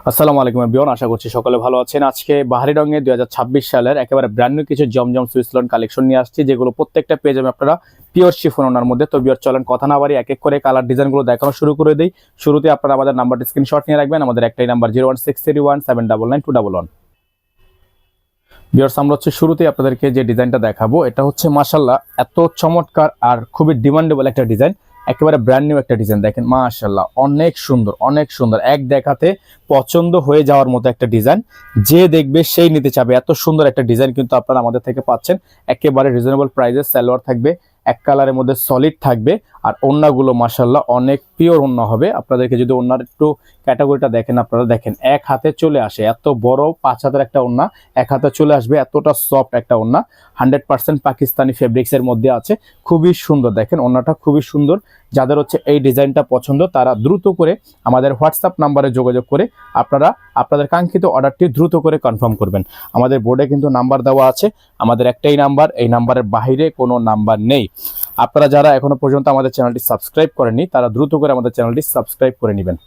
আসসালামু আলাইকুম এভরিওয়ান, আশা করছি সকলে ভালো আছেন। আজকে বাহারি রঙের 2026 সালের একেবারে ব্র্যান্ড নিউ কিছু জমজম সুইস লন কালেকশন নিয়ে আসছি, যেগুলো প্রত্যেকটা পেয়ে যাবেন আপনারা পিওর শিফন ওনার মধ্যে। তো ভিউয়ার চলেন কথা না বাড়ি এক এক করে কালার ডিজাইনগুলো দেখানো শুরু করে দিই। শুরুতে আপনারা আমাদের নাম্বারটি স্ক্রিনশট নিয়ে রাখবেন। আমাদের একটাই নাম্বার 01631799211। ভিউয়ার্স, আমরা হচ্ছে শুরুতেই আপনাদেরকে যে ডিজাইনটা দেখাবো এটা হচ্ছে মাশাআল্লাহ এত চমৎকার আর খুবই ডিমান্ডেবল একটা ডিজাইন, একেবারে ব্র্যান্ড নিউ একটা ডিজাইন। দেখেন মাশাআল্লাহ অনেক সুন্দর, অনেক সুন্দর, এক দেখাতে পছন্দ হয়ে যাওয়ার মতো একটা ডিজাইন। যে দেখবে সেই নিতে চাবে, এত সুন্দর একটা ডিজাইন কিন্তু আপনারা আমাদের থেকে পাচ্ছেন একেবারে রিজনেবল প্রাইসে। সালোয়ার থাকবে এক কালারের মধ্যে সলিড থাকবে, আর ওন্নাগুলো মাশাআল্লাহ অনেক পিওর ওন্না হবে। আপনাদেরকে যদি ওন্নার একটু ক্যাটাগরিটা দেখেন, আপনারা দেখেন এক হাতে চলে আসে, এত বড় 5 হাতের একটা ওন্না এক হাতে চলে আসবে, এতটা সফট একটা ওন্না। 100% পাকিস্তানি ফেব্রিক্সের মধ্যে আছে, খুবই সুন্দর। দেখেন ওন্নাটা খুবই সুন্দর। যাদের হচ্ছে এই ডিজাইনটা পছন্দ তারা দ্রুত করে আমাদের হোয়াটসঅ্যাপ নাম্বারে যোগাযোগ করে আপনারা আপনাদের কাঙ্ক্ষিত অর্ডারটি দ্রুত করে কনফার্ম করবেন। আমাদের বোর্ডে কিন্তু নাম্বার দেওয়া আছে, আমাদের একটাই নাম্বার, এই নাম্বারের বাইরে কোনো নাম্বার নেই। আপনারা যারা এখনো পর্যন্ত আমাদের চ্যানেলটি সাবস্ক্রাইব করেননি তারা দ্রুত করে আমাদের চ্যানেলটি সাবস্ক্রাইব করে নেবেন।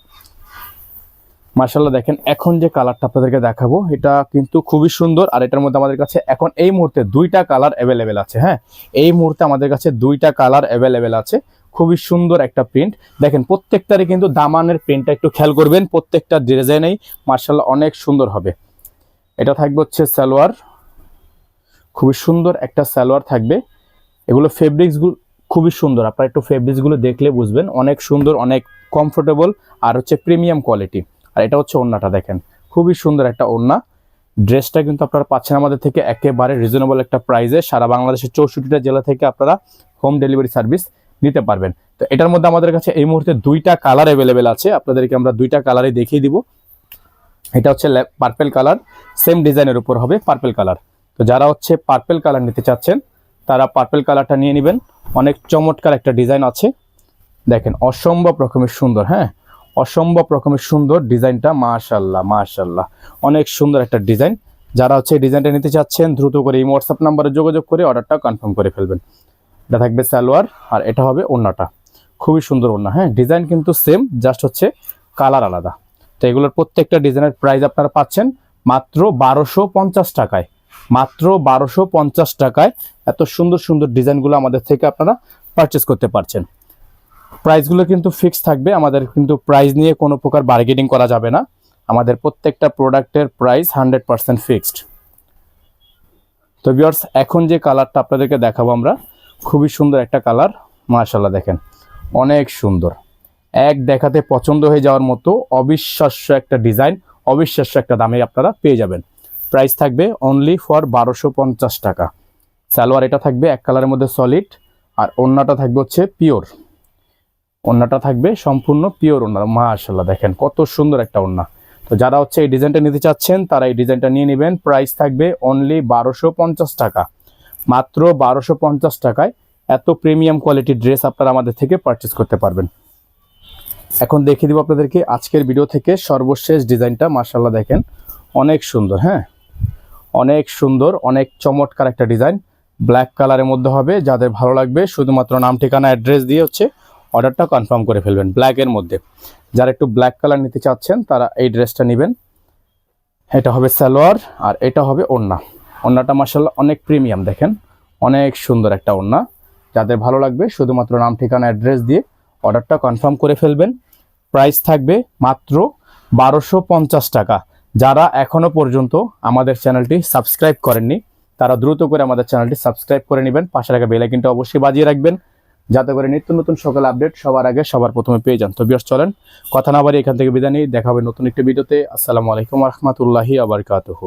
মাশাআল্লাহ দেখেন এখন যে কালারটা আপনাদেরকে দেখাবো এটা কিন্তু খুবই সুন্দর, আর এটার মধ্যে আমাদের কাছে এখন এই মুহূর্তে দুইটা কালার অ্যাভেলেবেল আছে। হ্যাঁ, এই মুহূর্তে আমাদের কাছে দুইটা কালার অ্যাভেলেবেল আছে। খুবই সুন্দর একটা প্রিন্ট, দেখেন প্রত্যেকটারই কিন্তু দামানের প্রিন্টটা একটু খেয়াল করবেন, প্রত্যেকটা ডিজাইনেই মাশাআল্লাহ অনেক সুন্দর হবে। এটা থাকবে হচ্ছে সালোয়ার, খুবই সুন্দর একটা সালোয়ার থাকবে। এগুলো ফেব্রিক্সগুলো খুবই সুন্দর, আপনারা একটু ফেব্রিক্সগুলো দেখলে বুঝবেন, অনেক সুন্দর, অনেক কমফোর্টেবল, আর হচ্ছে প্রিমিয়াম কোয়ালিটি। আর এটা হচ্ছে ওড়নাটা, দেখেন খুবই সুন্দর একটা ওড়না। ড্রেসটা কিন্তু আপনারা পাচ্ছেন আমাদের থেকে একেবারে রিজনেবল একটা প্রাইসে। সারা বাংলাদেশের 64টা জেলা থেকে আপনারা হোম ডেলিভারি সার্ভিস নিতে পারবেন। তো এটার মধ্যে আমাদের কাছে এই মুহূর্তে দুইটা কালার অ্যাভেলেবেল আছে, আপনাদেরকে আমরা দুইটা কালারই দেখিয়ে দিব। এটা হচ্ছে পার্পেল কালার, সেম ডিজাইনের উপর হবে পার্পেল কালার। তো যারা হচ্ছে পার্পেল কালার নিতে চাচ্ছেন তারা পার্পেল কালারটা নিয়ে নেবেন। অনেক চমৎকার একটা ডিজাইন আছে, দেখেন অসম্ভব রকমের সুন্দর। হ্যাঁ, অসম্ভব রকমের সুন্দর ডিজাইনটা, মাশাআল্লাহ মাশাআল্লাহ অনেক সুন্দর একটা ডিজাইন। যারা হচ্ছে এই ডিজাইনটা নিতে চাচ্ছেন দ্রুত করে এই হোয়াটসঅ্যাপ নাম্বারে যোগাযোগ করে অর্ডারটা কনফার্ম করে ফেলবেন। এটা থাকবে সালোয়ার, আর এটা হবে ওড়নাটা, খুবই সুন্দর ওড়না। হ্যাঁ, ডিজাইন কিন্তু সেম, জাস্ট হচ্ছে কালার আলাদা। তো এগুলোর প্রত্যেকটা ডিজাইনের প্রাইস আপনারা পাচ্ছেন মাত্র 1250 টাকায়, মাত্র 1250 টাকায় এত সুন্দর সুন্দর ডিজাইনগুলো আমাদের থেকে আপনারা পারচেস করতে পারছেন। প্রাইসগুলো কিন্তু ফিক্সড থাকবে, আমাদের কিন্তু প্রাইস নিয়ে কোনো প্রকার বার্গেনিং করা যাবে না। আমাদের প্রত্যেকটা প্রোডাক্টের প্রাইস 100% ফিক্সড। তো ভিউয়ার্স, এখন যে কালারটা আপনাদেরকে দেখাবো আমরা, খুবই সুন্দর একটা কালার, মাশাআল্লাহ দেখেন অনেক সুন্দর, এক দেখাতে পছন্দ হয়ে যাওয়ার মতো অবিশ্বাস্য একটা ডিজাইন, অবিশ্বাস্য একটা দামে আপনারা পেয়ে যাবেন। প্রাইস থাকবে অনলি ফর 1250 টাকা। সালোয়ার এটা থাকবে এক কালারের মধ্যে সলিড, আর ওড়নাটা থাকবে হচ্ছে পিওর, ওড়নাটা থাকবে সম্পূর্ণ পিওর ওড়না। মাশাআল্লাহ দেখেন কত সুন্দর একটা ওড়না। তো যারা হচ্ছে এই ডিজাইনটা নিতে চাচ্ছেন তারা এই ডিজাইনটা নিয়ে নেবেন। প্রাইস থাকবে অনলি 1250 টাকা, মাত্র 1250 টাকায় এত প্রিমিয়াম কোয়ালিটির ড্রেস আপনারা আমাদের থেকে পারচেস করতে পারবেন। এখন দেখিয়ে দিব আপনাদেরকে আজকের ভিডিও থেকে সর্বশেষ ডিজাইনটা। মাশাআল্লাহ দেখেন অনেক সুন্দর, হ্যাঁ অনেক সুন্দর, অনেক চমৎকার একটা ডিজাইন। ব্ল্যাক কালারের মধ্যে হবে, যাদের ভালো লাগবে শুধুমাত্র নাম ঠিকানা অ্যাড্রেস দিয়ে হচ্ছে অর্ডারটা কনফার্ম করে ফেলবেন ব্ল্যাকের মধ্যে। যারা একটু ব্ল্যাক কালার নিতে চাচ্ছেন তারা এই ড্রেসটা নেবেন। এটা হবে সালোয়ার, আর এটা হবে ওড়না। ওড়নাটা মাশাআল্লাহ অনেক প্রিমিয়াম, দেখেন অনেক সুন্দর একটা ওড়না। যাদের ভালো লাগবে শুধুমাত্র নাম ঠিকানা অ্যাড্রেস দিয়ে অর্ডারটা কনফার্ম করে ফেলবেন। প্রাইস থাকবে মাত্র 1250 টাকা। যারা এখনো পর্যন্ত আমাদের চ্যানেলটি সাবস্ক্রাইব করেননি তারা দ্রুত করে আমাদের চ্যানেলটি সাবস্ক্রাইব করে নেবেন, পাশে রাখা বেল আইকনটা অবশ্যই বাজিয়ে রাখবেন, যাতে করে নিত্য নতুন সকল আপডেট সবার আগে সবার প্রথমে পেয়ে যান। তো ভিউয়ার্স চলেন কথা না বাড়িয়ে এখান থেকে বিদায় নিই, দেখা হবে নতুন একটি ভিডিওতে। আসসালামু আলাইকুম ওয়া রাহমাতুল্লাহি ওয়া বারাকাতুহু।